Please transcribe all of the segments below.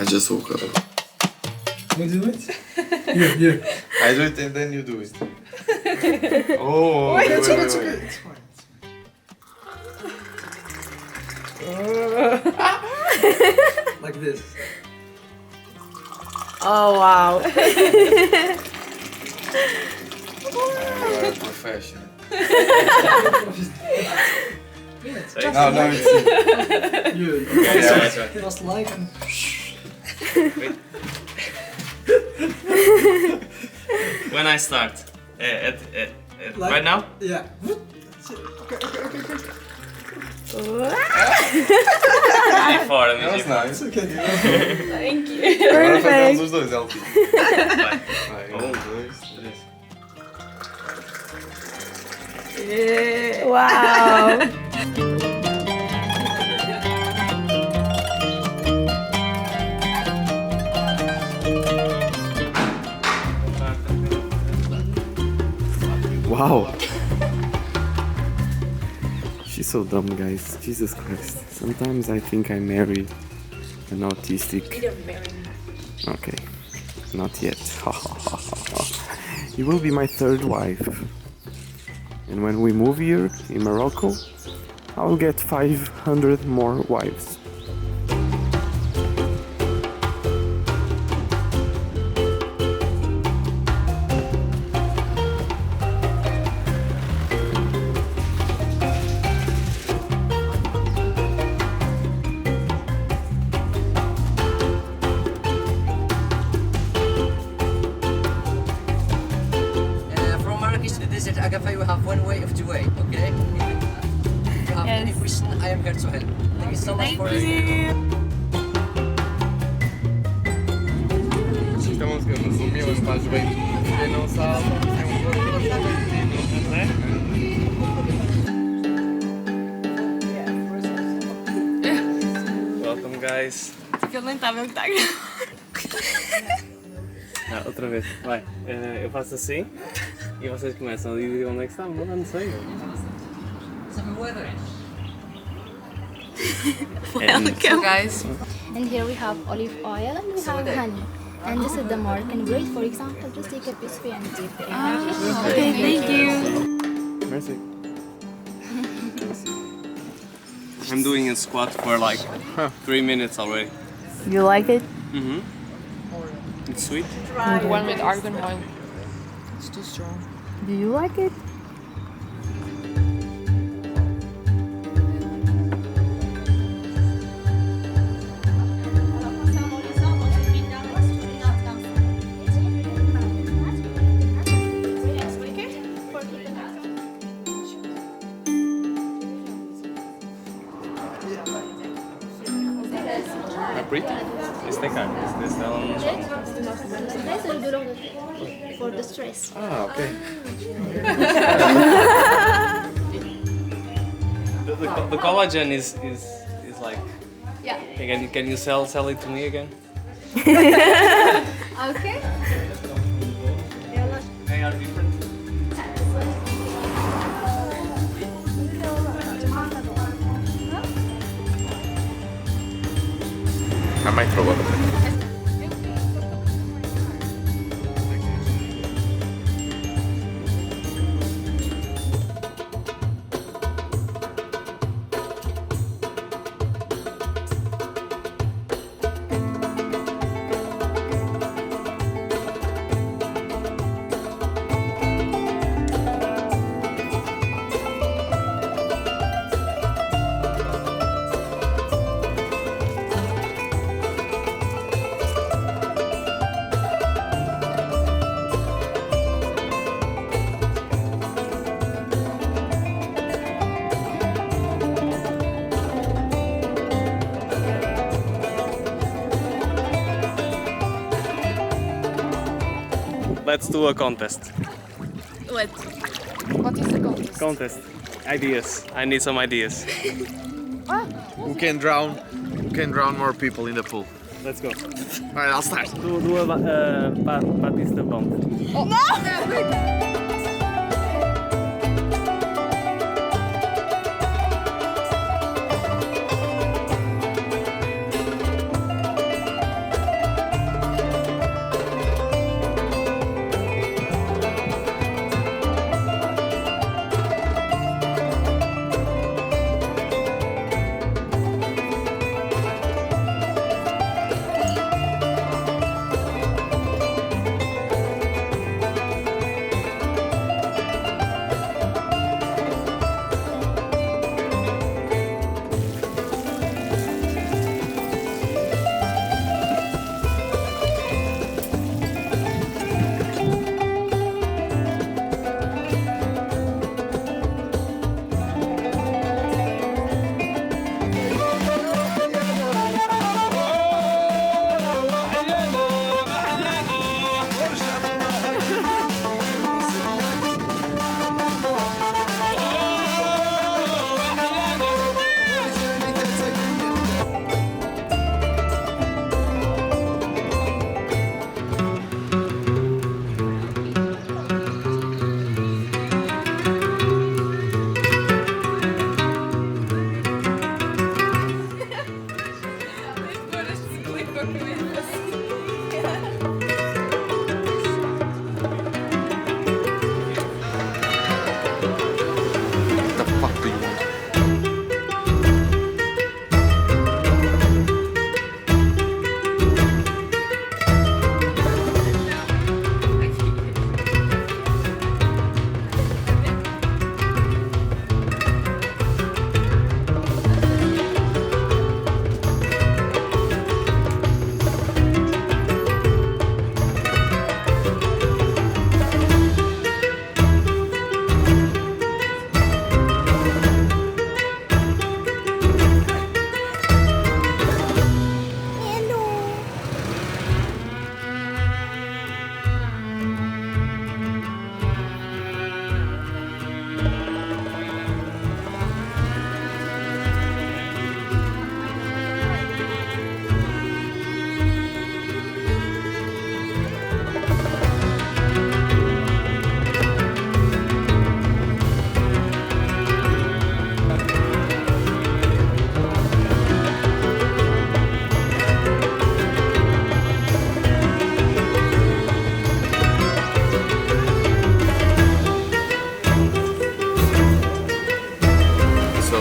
just woke up. You do it? Here. I do it and then you do it. Oh, wait. It's okay. It's fine. Like this. Oh wow. Professional. Just No, like it's you. yeah. It was like and When I start, like, right now? Yeah. That's it. Okay. Before, That was nice. It's okay. Thank you. Agora fazemos Perfect. os dois, LP. Vai. Vai, Um, dois, três. Wow. Wow. She's so dumb, guys. Jesus Christ. Sometimes I think I married an autistic. Okay. Not yet. You will be my third wife. And when we move here in Morocco, I will get 500 more wives. From Marrakesh to the desert Agafay, we have one way of two way, okay? If you have any question, I am here to help. Thank you so much for listening. Esta música resumiu as faz bem. Quem não sabe, Welcome, guys. Porque eu nem estava a gravando. Outra vez, vai. Eu faço assim e vocês começam a dizer onde é que estão. Não sei. Welcome. Guys, And here we have olive oil and we have honey. And this is the Moroccan bread, for example, just take a piece and dip it. Okay, thank you. Merci. I'm doing a squat for like 3 minutes already. You like it? Mm-hmm. It's sweet. the one with argan oil. It's too strong. Do you like it? Pretty? Este cá. Este é um... That's a little for the stress. Ah, ok. The collagen is like. Yeah. Can you sell it to me again? Okay. They are different. I might throw up. Let's do a contest. What? What is the contest? Contest. Ideas. I need some ideas. Who can drown more people in the pool? Let's go. Alright, I'll start. Do a Batista bump.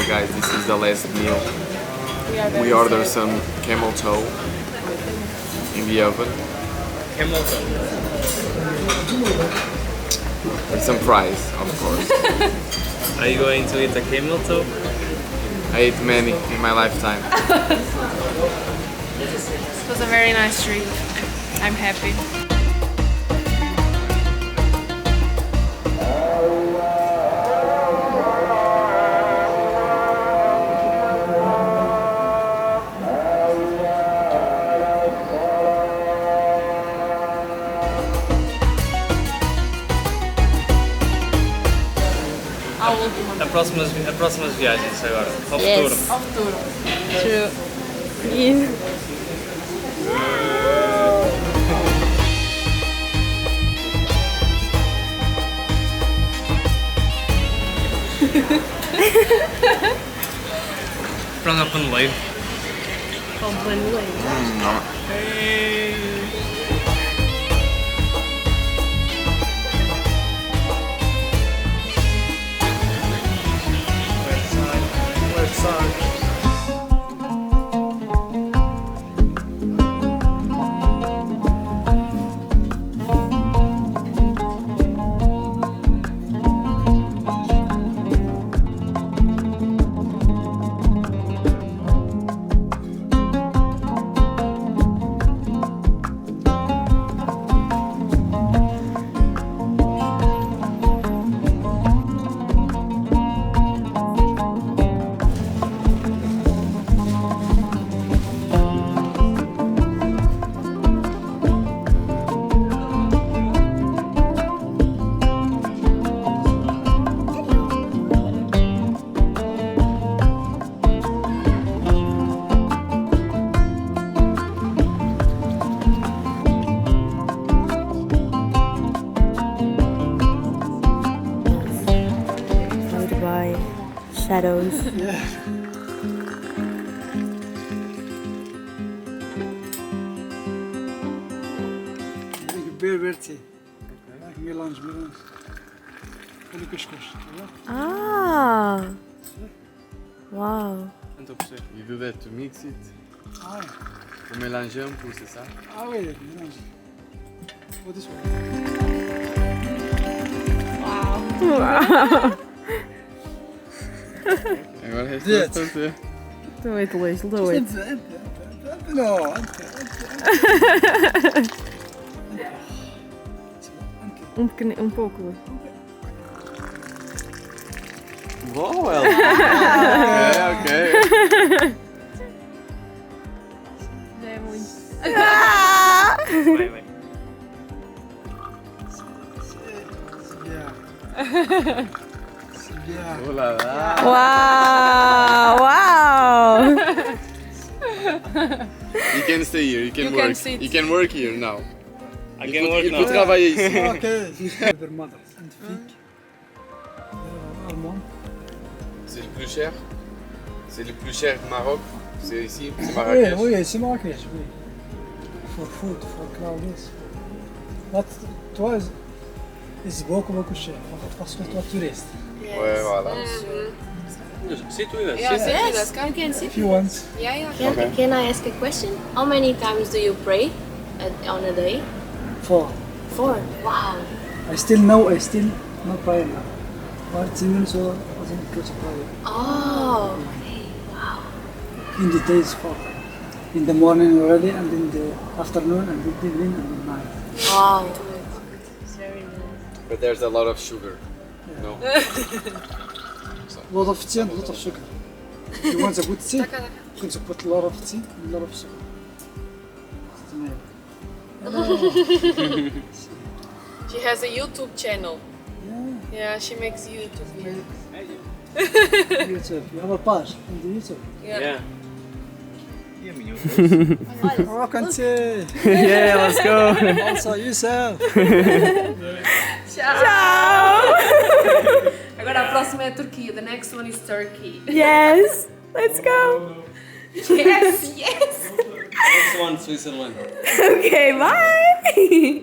guys, this is the last meal. We ordered some camel toe in the oven. Camel toe. And some fries, of course. Are you going to eat a camel toe? I ate many in my lifetime. It was a very nice trip. I'm happy. Próximas viagens agora. Ao Yes. futuro. Ao futuro. True. Yeah. Frango ao paneleiro. Goodbye. Shadows. Berberti. Melange. Olha o pescoço, tá vendo? Ah. Wow. Não estou a perceber. You do that to mix it. Ah, On mélange un peu, c'est ça? oui, mélange. Oh, this one. Agora resta Yes. fazer. Do it, Luís. Do it. No, Um pouco, Luís. Bom, ela. Ok. Já é muito. Vai, vai. yeah. Oh là là. Wow! Wow! You can stay here, you can You work. can sit. You can work here now. I can work Il now. faut travailler ici. Okay. Their mother and fig. Almond. C'est le plus cher. C'est le plus cher de Maroc. C'est ici, c'est Oui, Marrakech. oui, c'est Marrakech, oui. For food, for crowds. But toi, it's beaucoup cher. Parce que toi, touriste. Ouais, voilà. Sit with us. Yeah, sit with Yes, us. Come. you can sit. If you want. Yeah. Can I ask a question? How many times do you pray on a day? 4. 4. Wow. I still not praying now. But it's even so, I think it's prayer. Oh, okay. Wow. In the days 4. In the morning already, and in the afternoon, and in the evening, and in the night. Wow. But there's a lot of sugar. No. Lot of tea and lot of sugar. If you want a good tea, you can put a lot of tea and a lot of sugar. She has a YouTube channel. Yeah, she makes YouTube videos. YouTube. You have a page on the YouTube. Yeah. Moroccan tea. Yeah, let's go. Also yourself. Agora a próxima é a Turquia. The next one is Turkey. Yes! Let's go! Yes, yes. Next one, Switzerland. Okay, bye!